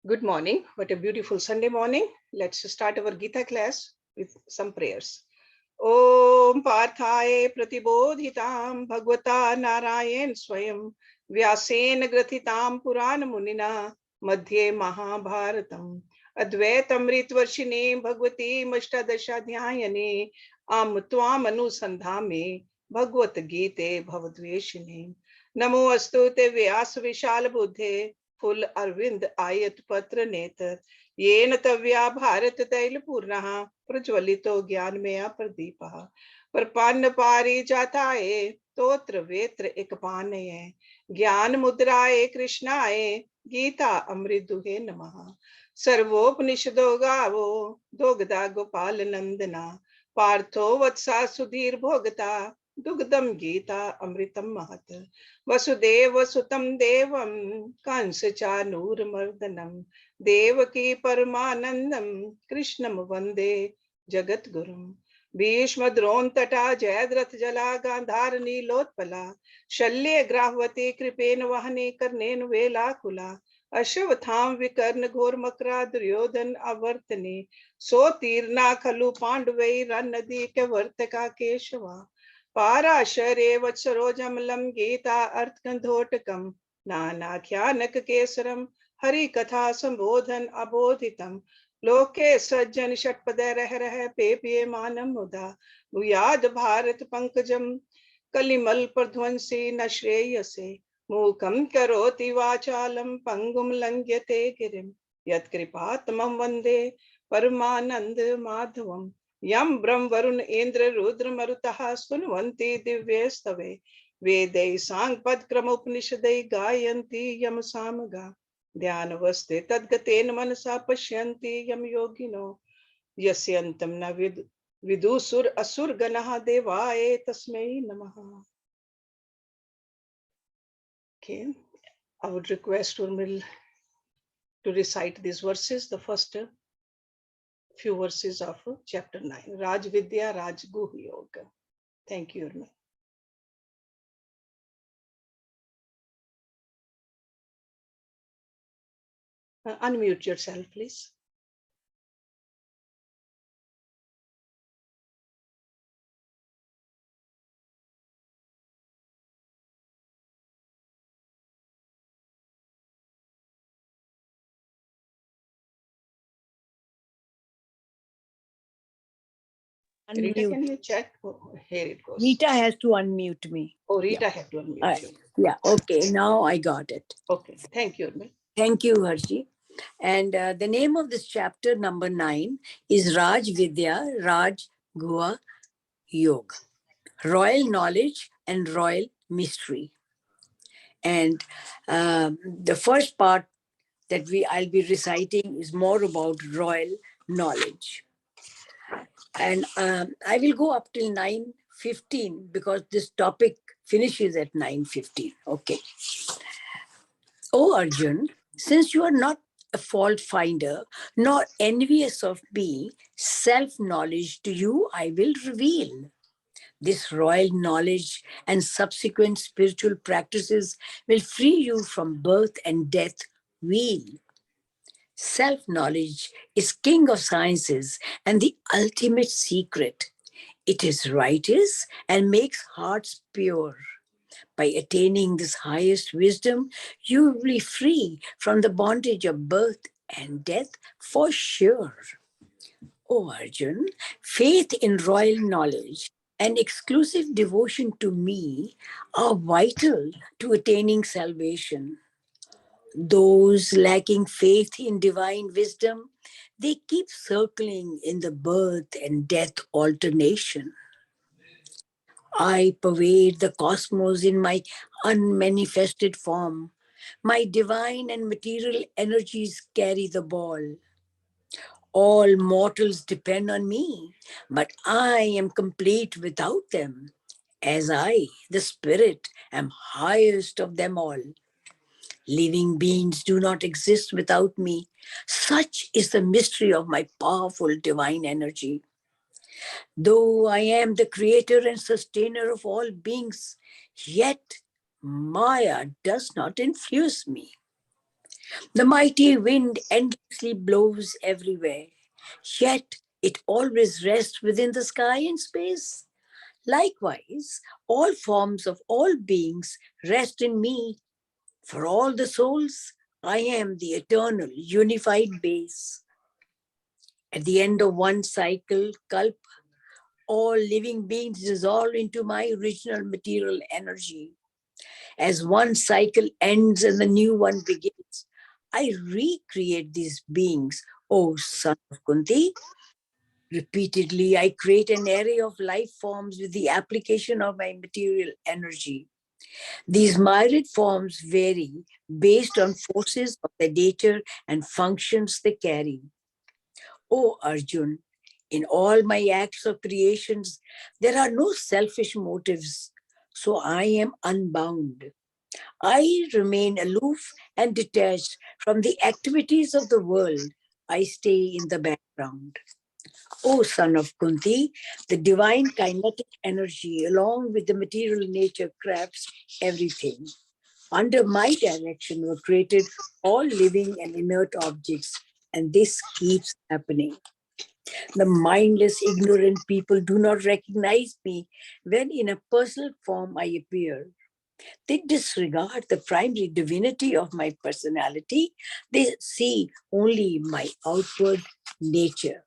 Good morning. What a beautiful Sunday morning. Let's start our Gita class with some prayers. Om Parthaye Pratibodhitam Bhagavata Narayan Swayam Vyasen Grathitam Puran Munina Madhye Mahabharatam Advaitam Ritvarshine Bhagavati Mashtadashadhyayane Am Tvam Anusandhame Bhagavad Gita Bhavadveshine Namo Astu Te Vyas Vishal Buddhe फुल अरविंद आयत पत्र नेत्र येन तव्या भारत तैल पूर्ण प्रज्वलितो ज्ञान में प्रदीप प्रपन्न पारी जाताये तोत्र वेत्र एक पानये ज्ञान मुद्राए कृष्णाय गीता अमृत दुहे नमः सर्वोपनिषदो गावो दोगदा गोपाल नंदना पार्थो वत्सा सुधीर भोगता दुग्धम गीता अमृतम महत वसुदेव सुतम देवम कंस चानूर मर्दनम देवकी परमानंदम कृष्णम वंदे जगत गुरुम भीष्म द्रोण तटा जयद्रथ जला गांधार नीलोत्पला शल्य ग्राहवती कृपेन वहने कर्णेन वेलाकुला अश्वत्थाम विकर्ण घोर मकरा दुर्योधन अवर्तने सो तीर्णा खलु पांडवै नदी के वर्तका केशवा पाराशरे वत्सरोजमलं गीता अर्थगंधोटकम नानाख्यानक केसरम हरि कथा संबोधन अबोधितम लोके सज्जन षटपद रह रह पे मानम मुदा भूयाद भारत पंकजम कलिमल प्रध्वंसी न श्रेयसे मूकं करोति वाचालं पंगुम लंघ्यते गिरिम यत्कृपातमं वंदे परमानंद माधवम यम ब्रह्म वरुण इंद्र रुद्र मरुतः सुनवन्ति दिव्ये स्तवे वेदै सांग पद क्रम उपनिषदै गायन्ति यम सामगा ध्यानवस्थे तद्गतेन मनसा पश्यन्ति यम योगिनो यस्यन्तं न विदुसुर असुर गणः देवाय तस्मै नमः. Okay, I would request Urmil to recite these verses, the first few verses of chapter 9, RajVidya, RajaGuhya. Thank you, Urmil. Unmute yourself, please. Rita, can you check? Oh, here it goes. Rita has to unmute me. Oh, Rita had to unmute you. Yeah, okay, now I got it. Okay, thank you, Urmil. Thank you, Hershi. And the name of this chapter, number 9, is RajVidya, RajaGuhya Yoga, Royal Knowledge and Royal Mystery. And the first part that I'll be reciting is more about royal knowledge. And I will go up till 9:15 because this topic finishes at 9:15. Okay. O Arjun, since you are not a fault finder, nor envious of me, self-knowledge to you I will reveal. This royal knowledge and subsequent spiritual practices will free you from birth and death wheel. Self-knowledge is king of sciences and the ultimate secret. It is righteous and makes hearts pure. By attaining this highest wisdom, you will be free from the bondage of birth and death for sure. O Arjun, faith in royal knowledge and exclusive devotion to me are vital to attaining salvation. Those lacking faith in divine wisdom, they keep circling in the birth and death alternation. I pervade the cosmos in my unmanifested form. My divine and material energies carry the ball. All mortals depend on me, but I am complete without them, as I, the spirit, am highest of them all. Living beings do not exist without me. Such is the mystery of my powerful divine energy. Though I am the creator and sustainer of all beings, yet Maya does not influence me. The mighty wind endlessly blows everywhere, yet it always rests within the sky and space. Likewise, all forms of all beings rest in me. For all the souls, I am the eternal, unified base. At the end of one cycle, kalp, all living beings dissolve into my original material energy. As one cycle ends and the new one begins, I recreate these beings, O son of Kunti. Repeatedly, I create an array of life forms with the application of my material energy. These myriad forms vary based on forces of their nature and functions they carry. O Arjun, in all my acts of creations, there are no selfish motives, so I am unbound. I remain aloof and detached from the activities of the world. I stay in the background. O son of Kunti, the divine kinetic energy, along with the material nature, crafts everything. Under my direction were created all living and inert objects, and this keeps happening. The mindless, ignorant people do not recognize me when in a personal form I appear. They disregard the primary divinity of my personality. They see only my outward nature.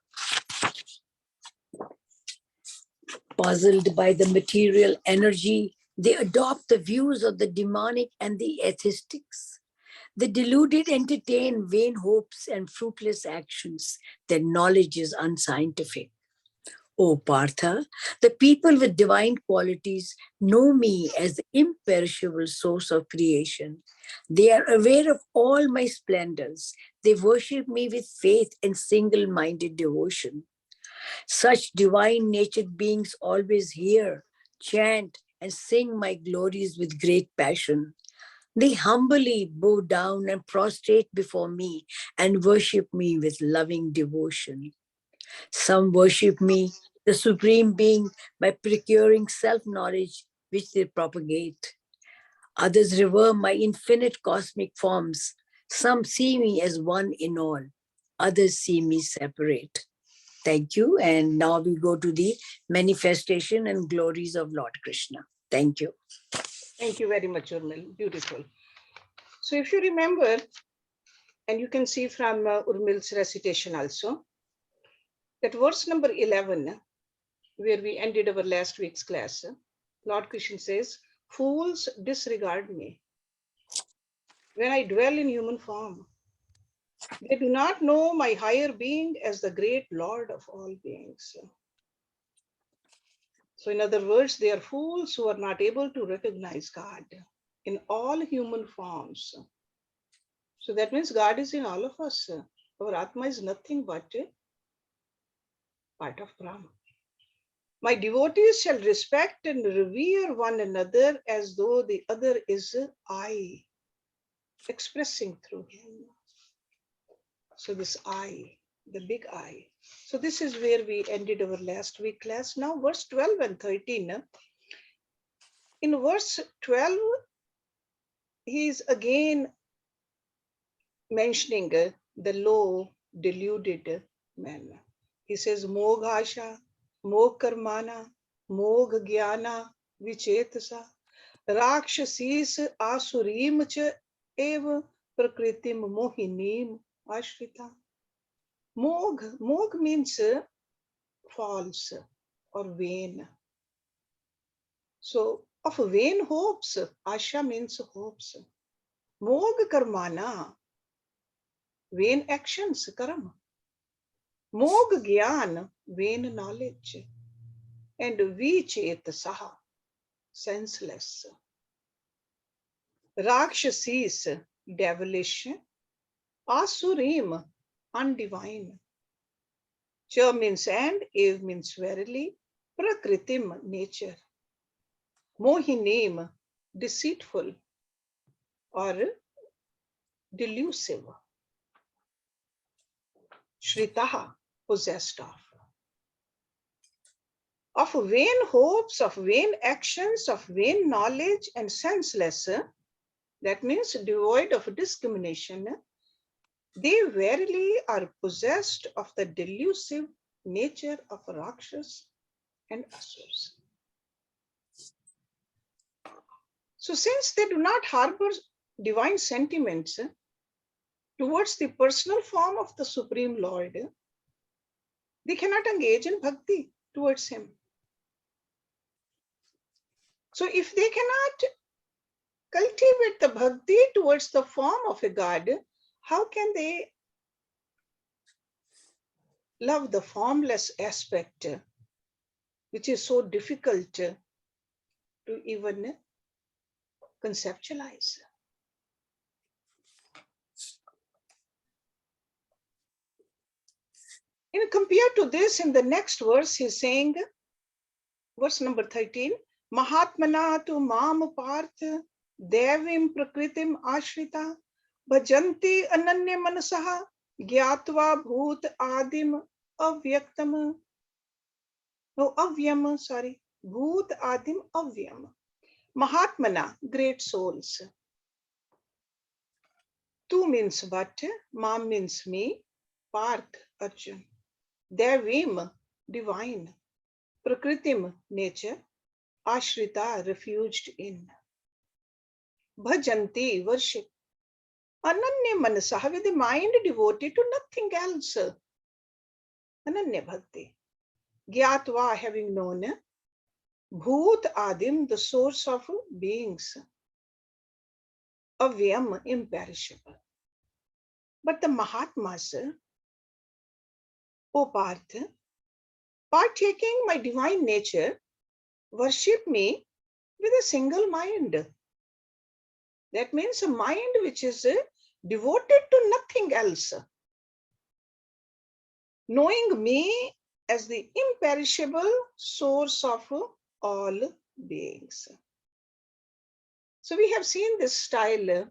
Puzzled by the material energy, they adopt the views of the demonic and the atheistics. The deluded entertain vain hopes and fruitless actions. Their knowledge is unscientific. O Partha, the people with divine qualities know me as the imperishable source of creation. They are aware of all my splendors. They worship me with faith and single-minded devotion. Such divine natured beings always hear, chant, and sing my glories with great passion. They humbly bow down and prostrate before me and worship me with loving devotion. Some worship me, the Supreme Being, by procuring self knowledge which they propagate. Others revere my infinite cosmic forms. Some see me as one in all. Others see me separate. Thank you. And now we go to the manifestation and glories of Lord Krishna. Thank you. Thank you very much, Urmil. Beautiful. So if you remember, and you can see from Urmil's recitation also, that verse number 11, where we ended our last week's class, Lord Krishna says, fools disregard me when I dwell in human form. They do not know my higher being as the great Lord of all beings. So in other words, they are fools who are not able to recognize God in all human forms. So that means God is in all of us. Our Atma is nothing but a part of Brahma. My devotees shall respect and revere one another as though the other is I, expressing through him. So this I, the big I. So this is where we ended our last week class. Now verse 12 and 13. In verse 12, he is again mentioning the low, deluded man. He says, Moghasha, Mogkarmana, Mogh Jnana, Vichetasa, Rakshasis Asurim cha eva Prakritim Mohinim Ashrita. Mogh means false or vain. So of vain hopes, Asha means hopes. Mogh Karmana, vain actions, karma. Mogh Gyan, vain knowledge. And Vichetasa, senseless. Rakshasis, devilish. Asurim, undivine. Cha means and, Ev means verily. Prakritim, nature. Mohinim, deceitful or delusive. Shritaha, possessed of. Of vain hopes, of vain actions, of vain knowledge and senseless. That means devoid of discrimination. they verily are possessed of the delusive nature of Rakshas and Asuras. So since they do not harbor divine sentiments towards the personal form of the Supreme Lord, they cannot engage in bhakti towards him. So if they cannot cultivate the bhakti towards the form of a God, how can they love the formless aspect, which is so difficult to even conceptualize? And compared to this, in the next verse, he's saying, verse number 13, Mahatmana tu mam parth devim prakritim ashrita bhajanti ananya manasaha gyatva bhut adim avyaktam. No, avyam, sorry. Bhut adim avyam. Mahatmana, great souls. Tu means what? Mam means me. Parth, Arjun. Devim, divine. Prakritim, nature. Ashrita, refuged in. Bhajanti, worship. Ananya manasaha, with the mind devoted to nothing else. Ananya bhakti. Gyatva, having known. Bhut adim, the source of beings. Avyam, imperishable. But the Mahatmas, O Parth, partaking my divine nature, worship me with a single mind. That means a mind which is devoted to nothing else. Knowing me as the imperishable source of all beings. So we have seen this style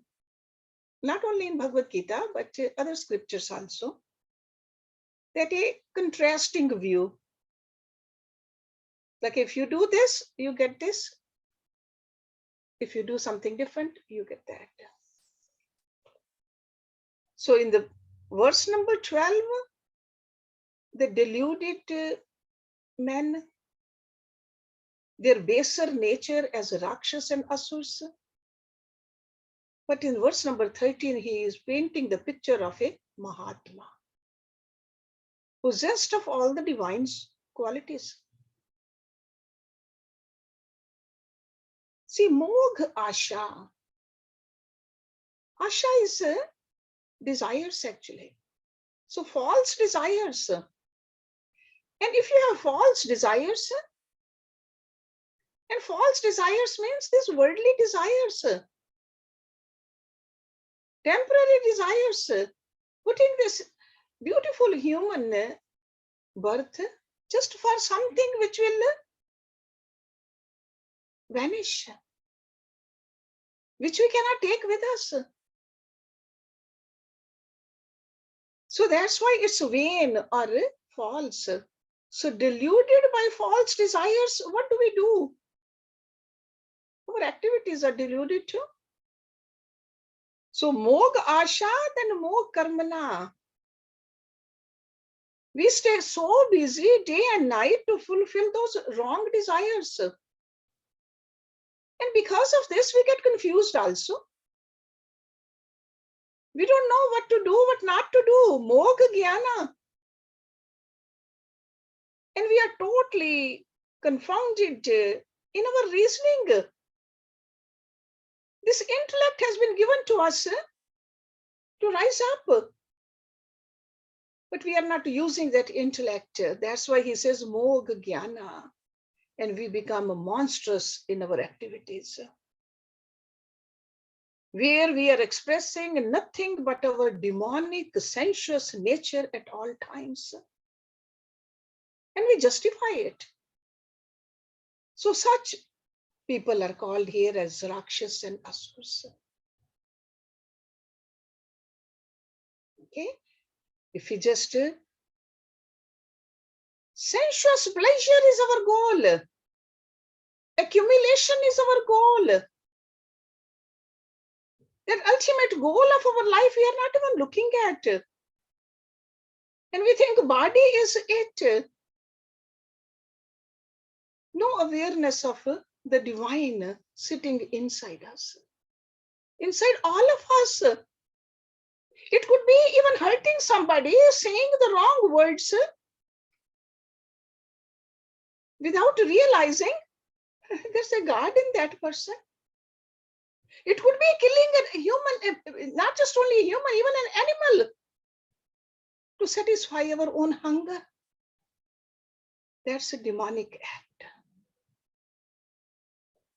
not only in Bhagavad Gita, but other scriptures also, that a contrasting view. Like if you do this, you get this. If you do something different, you get that. So in the verse number 12, the deluded men, their baser nature as Rakshas and Asuras. But in verse number 13, he is painting the picture of a Mahatma, possessed of all the divine qualities. See, Mogh Asha. Asha is desires actually. So false desires. And if you have false desires, and false desires means these worldly desires, temporary desires, putting this beautiful human birth just for something which will vanish, which we cannot take with us. So that's why it's vain or false. So deluded by false desires, what do we do? Our activities are deluded too. So Mogh Asha, then Mogh Karmana. We stay so busy day and night to fulfill those wrong desires. And because of this, we get confused also. We don't know what to do, what not to do. Mogh Jnana. And we are totally confounded in our reasoning. This intellect has been given to us to rise up. But we are not using that intellect. That's why he says Mogh Jnana. And we become monstrous in our activities, where we are expressing nothing but our demonic, sensuous nature at all times. And we justify it. So such people are called here as Rakshas and Asuras. Okay? If we just sensuous pleasure is our goal. Accumulation is our goal. That ultimate goal of our life we are not even looking at. And we think body is it. No awareness of the divine sitting inside us. Inside all of us. It could be even hurting somebody, saying the wrong words without realizing there's a God in that person. It could be killing a human, not just only a human, even an animal, to satisfy our own hunger. That's a demonic act.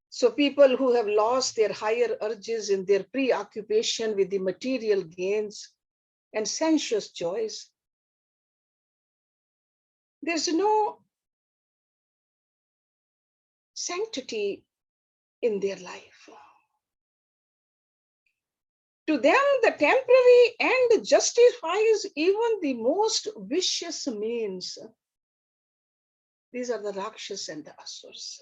So people who have lost their higher urges in their preoccupation with the material gains and sensuous joys, there's no sanctity in their life. To them, the temporary end justifies even the most vicious means. These are the Rakshas and the Asuras.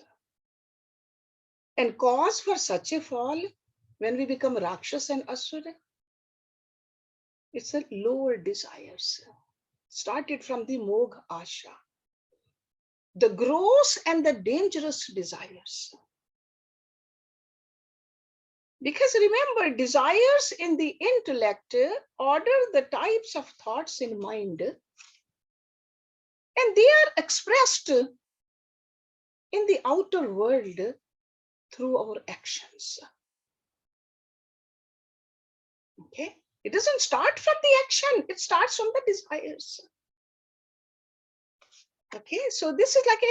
And cause for such a fall, when we become Rakshas and Asura, it's a lower desires. Started from the Mogha Asha, the gross and the dangerous desires. Because remember, desires in the intellect order the types of thoughts in mind, and they are expressed in the outer world through our actions. Okay? It doesn't start from the action, it starts from the desires. Okay, so this is like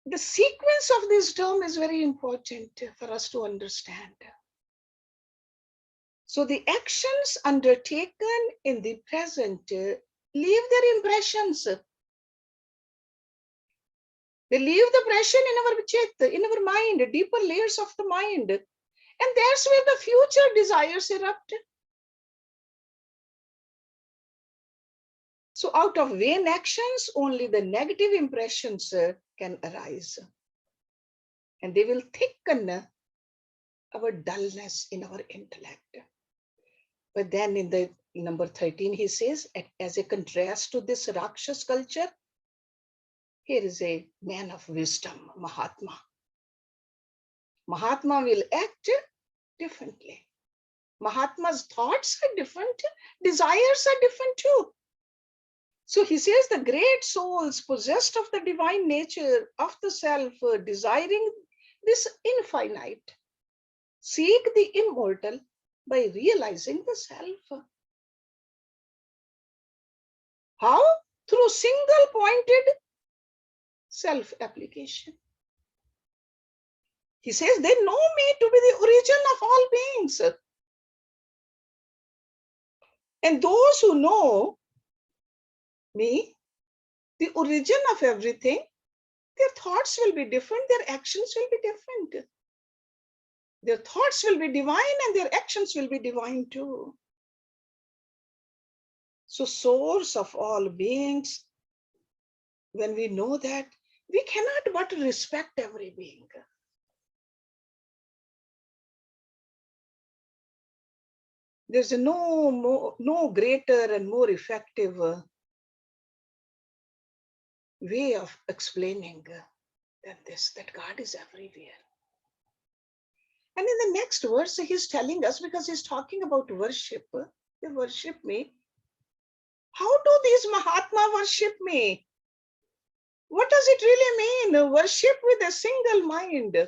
the sequence of this term is very important for us to understand. So the actions undertaken in the present leave their impressions. They leave the impression in our chit, in our mind, deeper layers of the mind. And that's where the future desires erupt. So out of vain actions, only the negative impressions can arise. And they will thicken our dullness in our intellect. But then in the number 13, he says, as a contrast to this Rakshas culture, here is a man of wisdom, Mahatma. Mahatma will act differently. Mahatma's thoughts are different, desires are different too. So he says the great souls possessed of the divine nature of the self, desiring this infinite, seek the immortal by realizing the self. How? Through single-pointed self-application. He says they know me to be the origin of all beings. And those who know me, the origin of everything, their thoughts will be different, their actions will be different. Their thoughts will be divine and their actions will be divine too. So source of all beings, when we know that, we cannot but respect every being. There's no greater and more effective way of explaining than this, that God is everywhere. And in the next verse, he's telling us, because he's talking about worship, they worship me. How do these Mahatma worship me? What does it really mean? Worship with a single mind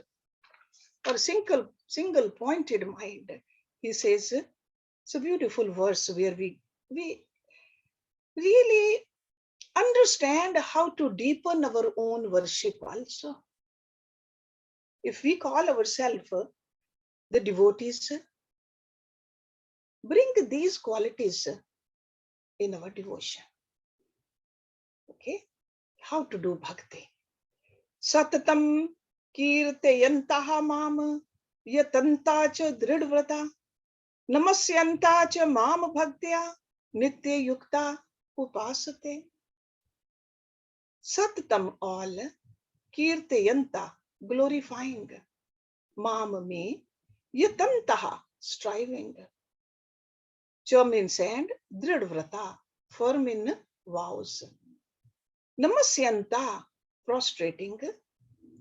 or single pointed mind. He says, it's a beautiful verse where we really understand how to deepen our own worship also. If we call ourselves the devotees, bring these qualities in our devotion. Okay? How to do bhakti? Satatam kirtayantaha mam yatanta cha dridvrata namasyanta cha mam bhaktya nitya yukta upasate. Satatam all kirtayanta, glorifying mam me, Yatantaha, striving. Cha means and, dridvrata, firm in vows. Namasyanta, prostrating.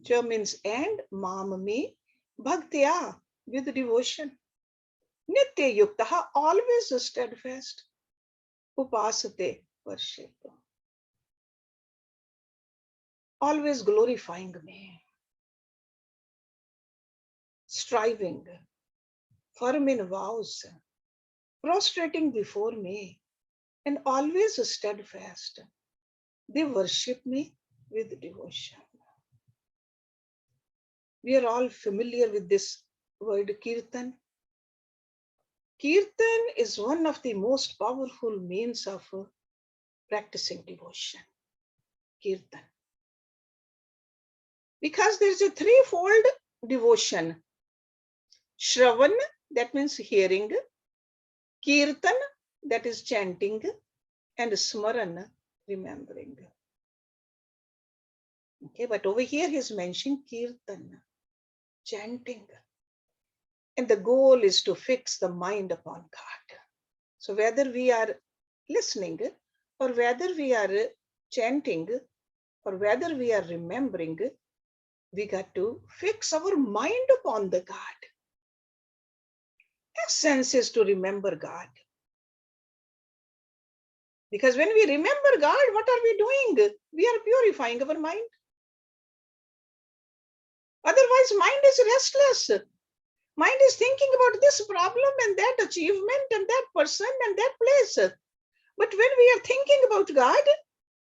Cha means and, mam me, bhaktya, with devotion. Nitya yuktaha, always steadfast. Upasate, worship. Always glorifying me. Striving, firm in vows, prostrating before me, and always steadfast. They worship me with devotion. We are all familiar with this word kirtan. Kirtan is one of the most powerful means of practicing devotion. Kirtan. Because there's a threefold devotion. Shravan, that means hearing. Kirtan, that is chanting. And smaran, remembering. Okay, but over here he's mentioning kirtan, chanting. And the goal is to fix the mind upon God. So whether we are listening or whether we are chanting or whether we are remembering, we got to fix our mind upon the God. Essence is to remember God. Because when we remember God, what are we doing? We are purifying our mind. Otherwise, mind is restless. Mind is thinking about this problem and that achievement and that person and that place. But when we are thinking about God,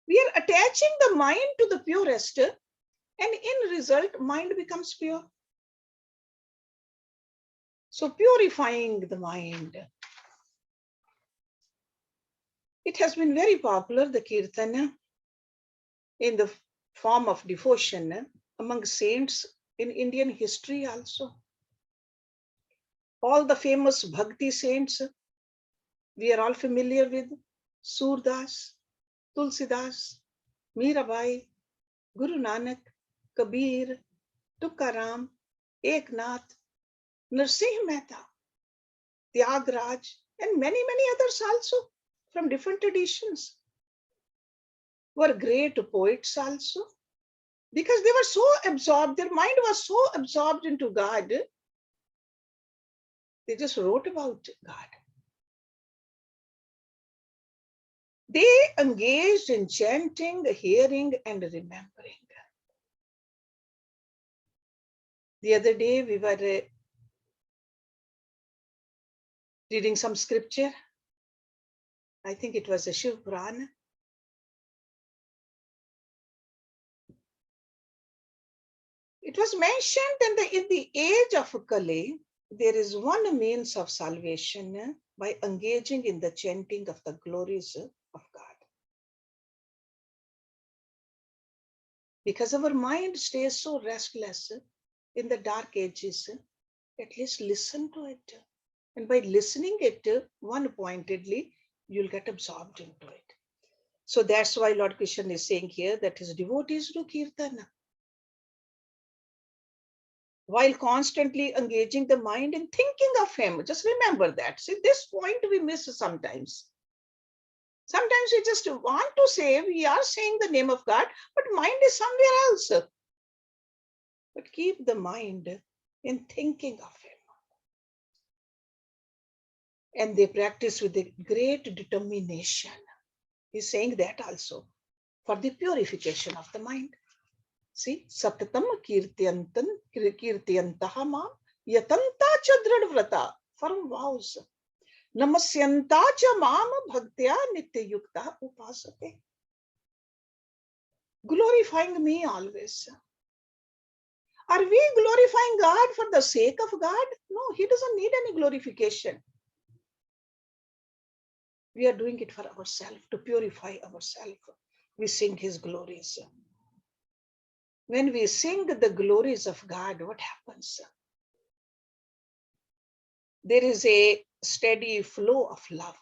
we are attaching the mind to the purest, and in result, mind becomes pure. So purifying the mind. It has been very popular, the kirtan, in the form of devotion among saints in Indian history also. All the famous bhakti saints, we are all familiar with. Surdas, Tulsidas, Mirabai, Guru Nanak, Kabir, Tukaram, Eknath, Narsingh Mehta, Tyagraj, and many, many others also from different traditions were great poets also, because they were so absorbed, their mind was so absorbed into God, they just wrote about God. They engaged in chanting, hearing, and remembering. The other day we were reading some scripture. I think it was a Shiv Purana. It was mentioned that in the age of Kali, there is one means of salvation by engaging in the chanting of the glories of God. Because our mind stays so restless in the dark ages, at least listen to it. And by listening it one-pointedly, you'll get absorbed into it. So that's why Lord Krishna is saying here that his devotees do kirtana, while constantly engaging the mind in thinking of him. Just remember that. See, this point we miss sometimes. Sometimes we just want to say, we are saying the name of God, but mind is somewhere else. But keep the mind in thinking of him. And they practice with a great determination. He's saying that also for the purification of the mind. See, satatam kirtiyantaha mam yatanta cha dridvrata, firm vows. Namasyanta cha mam bhaktya nitya yukta upasate. Glorifying me always. Are we glorifying God for the sake of God? No, he doesn't need any glorification. We are doing it for ourselves, to purify ourselves. We sing his glories. When we sing the glories of God, what happens? There is a steady flow of love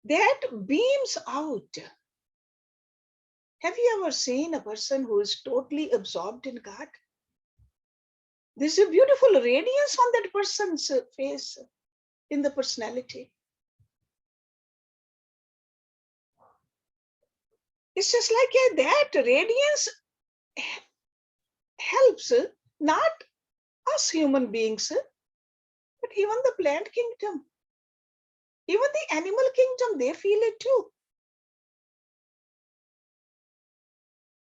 that beams out. Have you ever seen a person who is totally absorbed in God? There's a beautiful radiance on that person's face, in the personality. It's just like that radiance helps not us human beings, but even the plant kingdom, even the animal kingdom, they feel it too.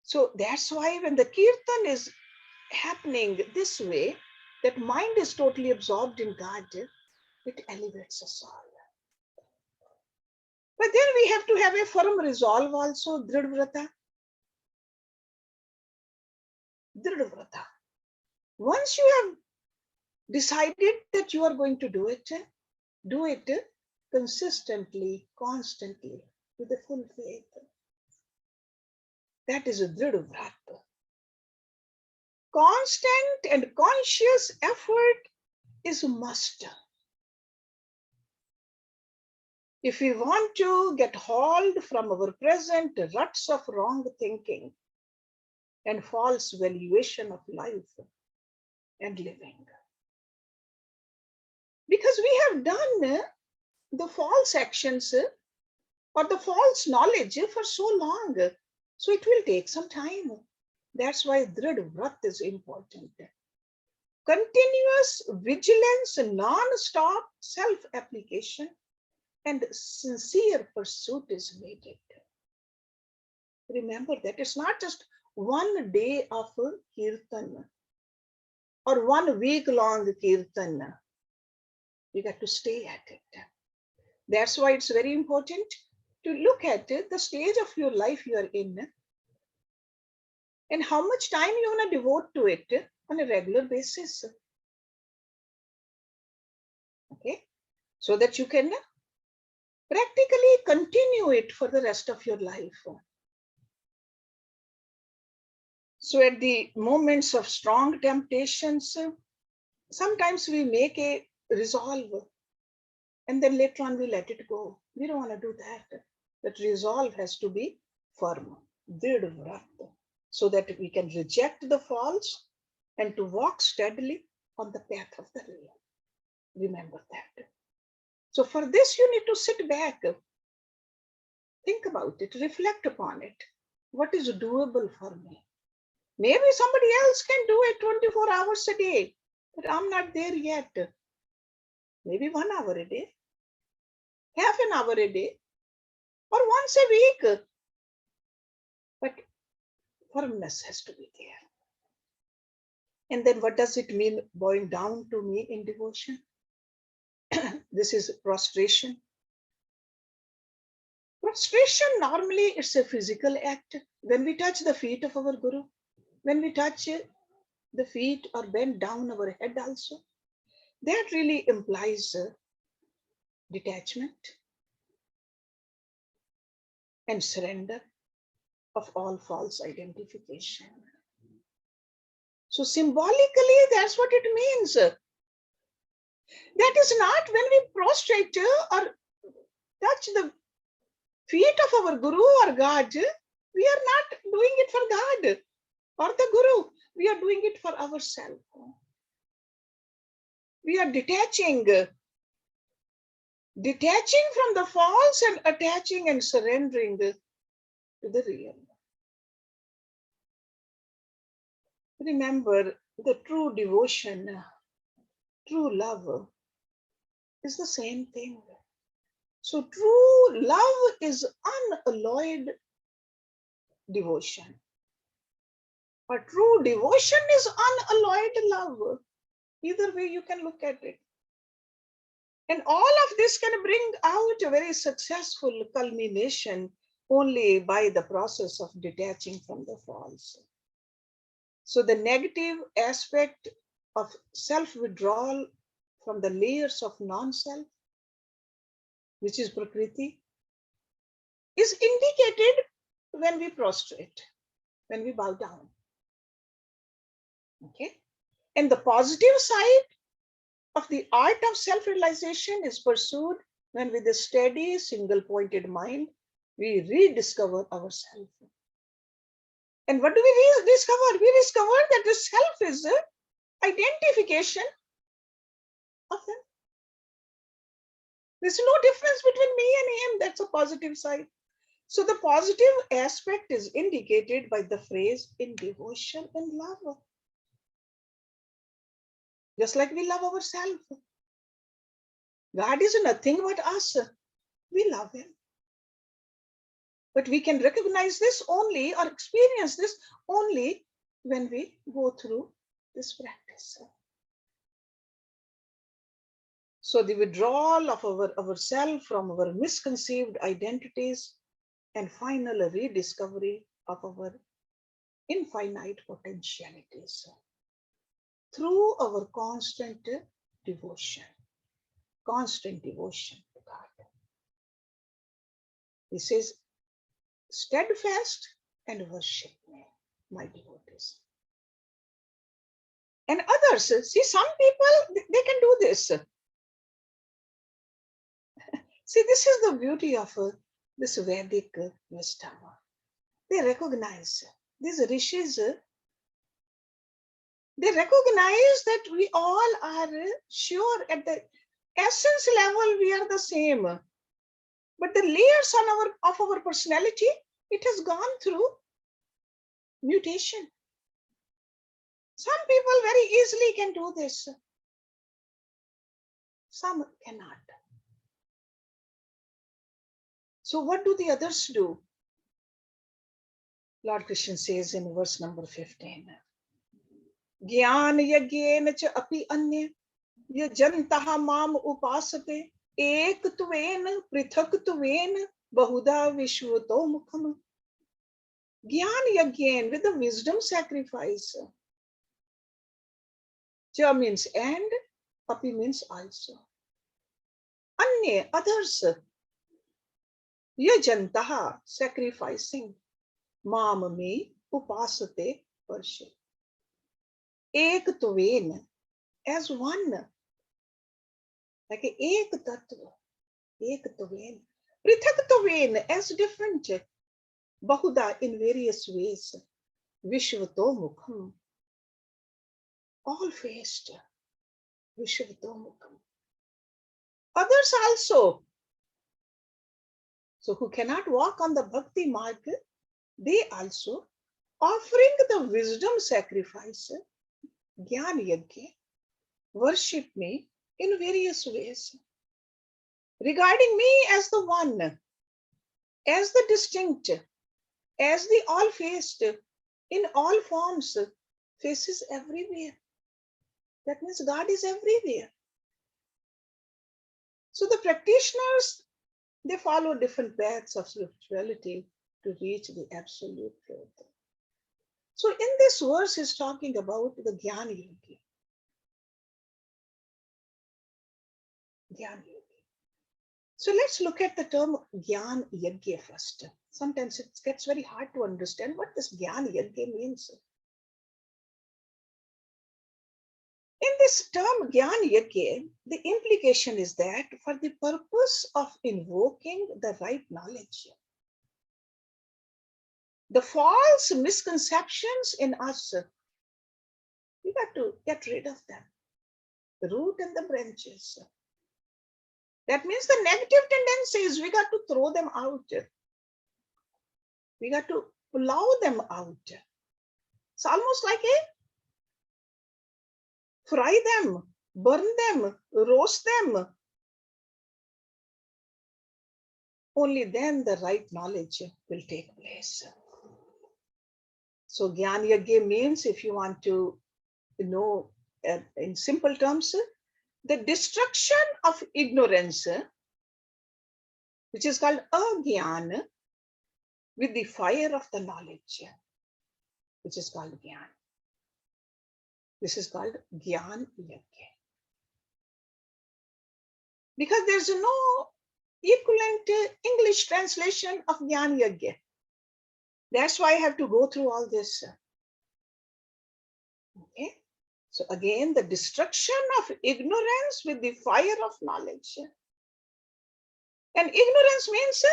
So that's why when the kirtan is happening this way, that mind is totally absorbed in God, it elevates us all. But then we have to have a firm resolve also, dridvrata. Dridvrata. Once you have decided that you are going to do it consistently, constantly, with a full faith. That is a dridvrata. Constant and conscious effort is a must. If we want to get hauled from our present ruts of wrong thinking and false valuation of life and living. Because we have done the false actions or the false knowledge for so long. So it will take some time. That's why Drid Vrat is important. Continuous vigilance, non-stop self-application, and sincere pursuit is needed. Remember that it's not just one day of kirtan or 1 week long kirtan. You got to stay at it. That's why it's very important to look at the stage of your life you are in and how much time you want to devote to it on a regular basis. Okay, so that you can practically continue it for the rest of your life. So at the moments of strong temptations, sometimes we make a resolve and then later on we let it go. We don't want to do that. That resolve has to be firm, so that we can reject the false and to walk steadily on the path of the real. Remember that. So for this, you need to sit back, think about it, reflect upon it. What is doable for me? Maybe somebody else can do it 24 hours a day, but I'm not there yet. Maybe 1 hour a day, half an hour a day, or once a week. But firmness has to be there. And then what does it mean bowing down to me in devotion? This is prostration. Prostration, normally it's a physical act. When we touch the feet of our Guru, when we touch the feet or bend down our head also, that really implies detachment and surrender of all false identification. So symbolically, that's what it means. That is not when we prostrate or touch the feet of our Guru or God, we are not doing it for God or the Guru. We are doing it for ourselves. We are detaching from the false and attaching and surrendering to the real. Remember, the true devotion, true love is the same thing. So true love is unalloyed devotion. Or true devotion is unalloyed love. Either way you can look at it. And all of this can bring out a very successful culmination only by the process of detaching from the false. So the negative aspect of self-withdrawal from the layers of non-self, which is Prakriti, is indicated when we prostrate, when we bow down. Okay? And the positive side of the art of self-realization is pursued when with a steady, single-pointed mind, we rediscover ourselves. And what do we discover? We discover that the self is identification of them. There's no difference between me and him. That's a positive side. So the positive aspect is indicated by the phrase in devotion and love. Just like we love ourselves. God is nothing but us. We love him. But we can recognize this only or experience this only when we go through this practice. So the withdrawal of ourself from our misconceived identities and final rediscovery of our infinite potentialities through our constant devotion to God. He says, steadfast and worship me, my devotees. And others, see, some people, they can do this. See, this is the beauty of this Vedic wisdom. They recognize, these rishis, they recognize that we all are sure at the essence level we are the same. But the layers of our personality, it has gone through mutation. Some people very easily can do this. Some cannot. So what do the others do? Lord Krishna says in verse number 15, Gyan yagyen cha api anya yajantaha mam upasate ektven prithakatven bahuda vishvato mukham. Gyan yagyen, with the wisdom sacrifice. Cha means and, api means also. Anya, others. Yajantaha, sacrificing. Mam me upasate, worship. Ektven, as one. Like ek tattva, ektven. Prithakatven, as different. Bahuda, in various ways. Vishvato mukham, all faced. Vishvato mukham. Others also. So who cannot walk on the bhakti marg, they also offering the wisdom sacrifice, Gyan Yagya, worship me in various ways. Regarding me as the one, as the distinct, as the all-faced, in all forms, faces everywhere. That means God is everywhere. So the practitioners, they follow different paths of spirituality to reach the absolute truth. So in this verse is talking about the Gyan Yogi. Gyan Yogi. So let's look at the term Gyan Yagya first. Sometimes it gets very hard to understand what this Gyan Yagya means. In this term Gyan Yagya, the implication is that for the purpose of invoking the right knowledge, the false misconceptions in us, we got to get rid of them, the root and the branches. That means the negative tendencies, we got to throw them out. We got to plow them out. It's almost like fry them, burn them, roast them. Only then the right knowledge will take place. So Gyan Yagya means, if you want to know in simple terms, the destruction of ignorance, which is called agyan, with the fire of the knowledge, which is called Gyan. This is called Gyan Yagya. Because there's no equivalent English translation of Gyan Yagya. That's why I have to go through all this. Okay. So again, the destruction of ignorance with the fire of knowledge. And ignorance means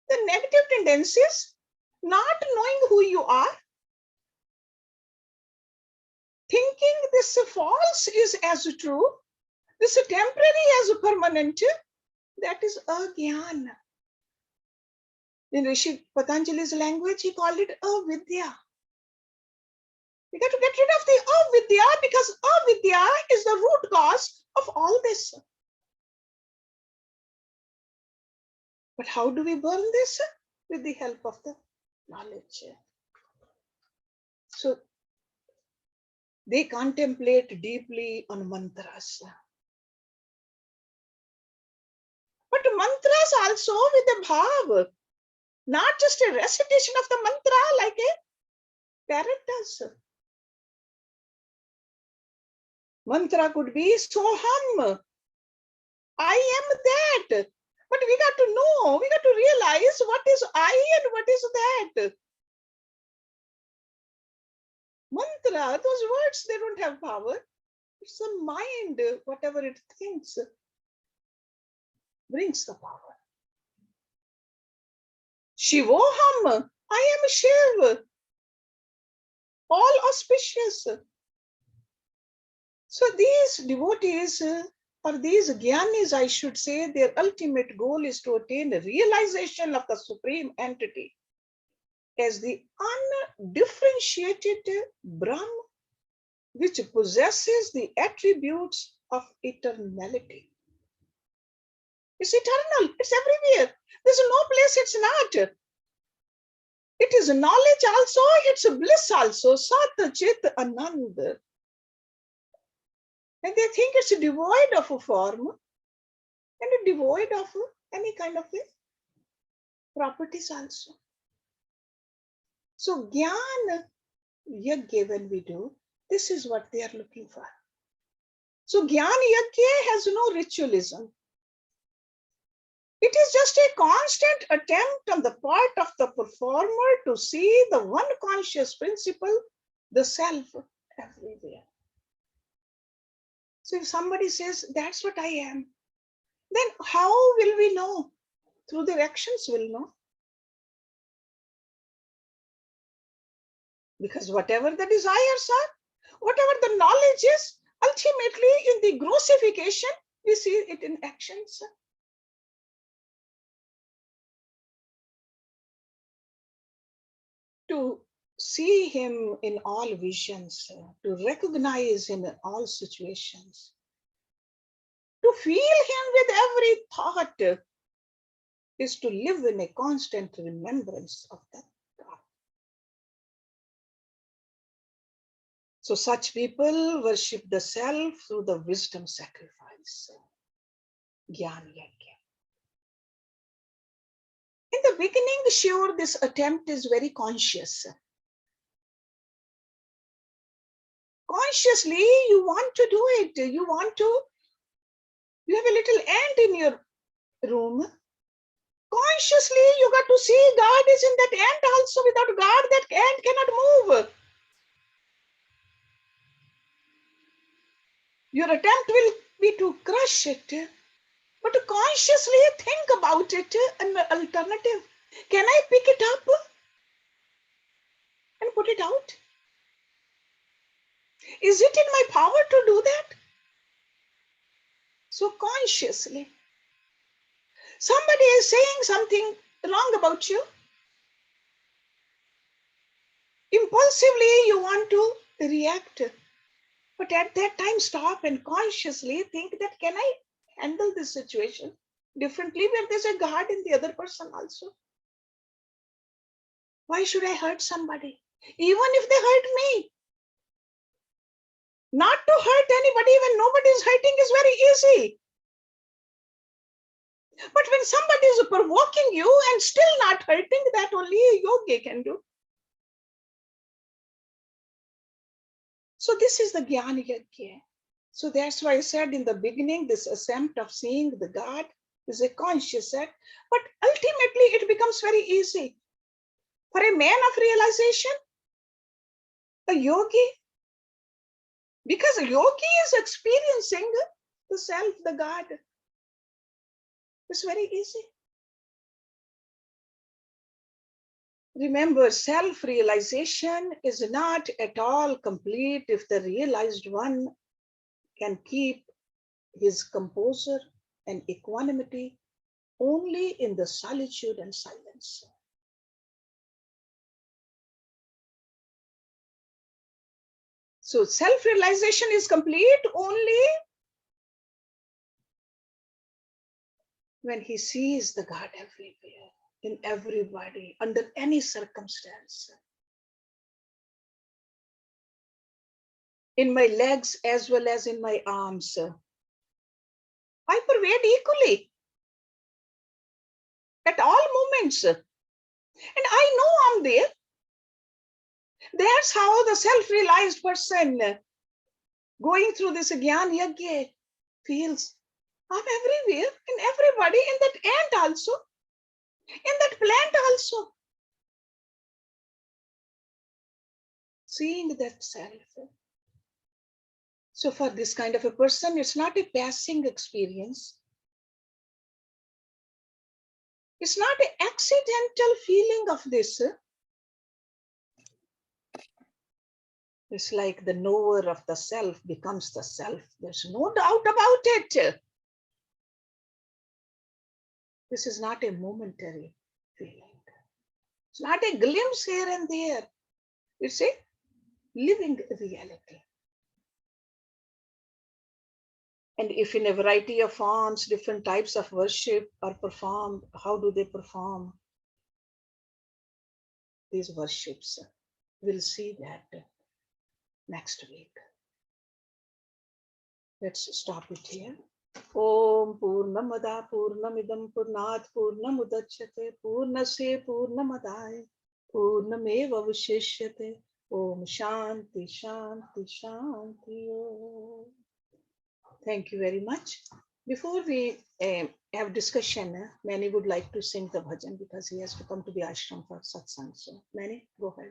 the negative tendencies, not knowing who you are, thinking this false is as true, this temporary as permanent, that is agyan. In Rishi Patanjali's language, he called it avidya. We got to get rid of the avidya, because avidya is the root cause of all this. But how do we burn this? With the help of the knowledge. So they contemplate deeply on mantras. But mantras also with a bhav, not just a recitation of the mantra like a parrot does. Mantra could be soham, I am that. But we got to know, we got to realize what is I and what is that. Mantra, those words, they don't have power. It's the mind, whatever it thinks, brings the power. Shivoham, I am Shiv. All auspicious. So these devotees, or these jnanis, I should say, their ultimate goal is to attain the realization of the supreme entity as the undifferentiated Brahma, which possesses the attributes of eternality. It's eternal, it's everywhere. There's no place it's not. It is knowledge also, it's bliss also, Sat Chit Anand. And they think it's devoid of a form and devoid of any kind of properties also. So Gyan Yajna, when we do, this is what they are looking for. So Gyan Yajna has no ritualism. It is just a constant attempt on the part of the performer to see the one conscious principle, the self, everywhere. So if somebody says, that's what I am, then how will we know? Through their actions we'll know. Because whatever the desires are, whatever the knowledge is, ultimately in the grossification, we see it in actions. To see him in all visions, to recognize him in all situations, to feel him with every thought, is to live in a constant remembrance of that God. So such people worship the self through the wisdom sacrifice, Gyan Yajna. In the beginning, sure, this attempt is very conscious. Consciously, you want to do it. You have a little ant in your room. Consciously, you got to see God is in that ant also. Without God, that ant cannot move. Your attempt will be to crush it, but to consciously think about it, an alternative. Can I pick it up and put it out? Is it in my power to do that? So consciously. Somebody is saying something wrong about you. Impulsively, you want to react. But at that time, stop and consciously think that, can I handle this situation differently where there's a God in the other person also? Why should I hurt somebody? Even if they hurt me. Not to hurt anybody when nobody is hurting is very easy. But when somebody is provoking you and still not hurting, that only a yogi can do. So this is the Jnana Yajna. So that's why I said in the beginning, this attempt of seeing the God is a conscious act, but ultimately it becomes very easy. For a man of realization, a yogi, because a yogi is experiencing the self, the God. It's very easy. Remember, self-realization is not at all complete if the realized one can keep his composure and equanimity only in the solitude and silence. So self-realization is complete only when he sees the God everywhere, in everybody, under any circumstance. In my legs as well as in my arms. I pervade equally at all moments. And I know I'm there. That's how the self-realized person going through this Gyan Yagya feels. I'm everywhere, in everybody, in that ant also, in that plant also. Seeing that self. So for this kind of a person, it's not a passing experience. It's not an accidental feeling of this. It's like the knower of the self becomes the self. There's no doubt about it. This is not a momentary feeling. It's not a glimpse here and there. It's a living reality. And if in a variety of forms, different types of worship are performed, how do they perform these worships? We'll see that next week. Let's stop it here. Om Purnamada Purnamidam Purnat Purnamudachyate Purnasya Purnamadaya Purnameva Vishishyate. Om Shanti Shanti Shanti Om. Thank you very much. Before we have discussion, Mani would like to sing the bhajan because he has to come to the ashram for satsang. So Mani, go ahead.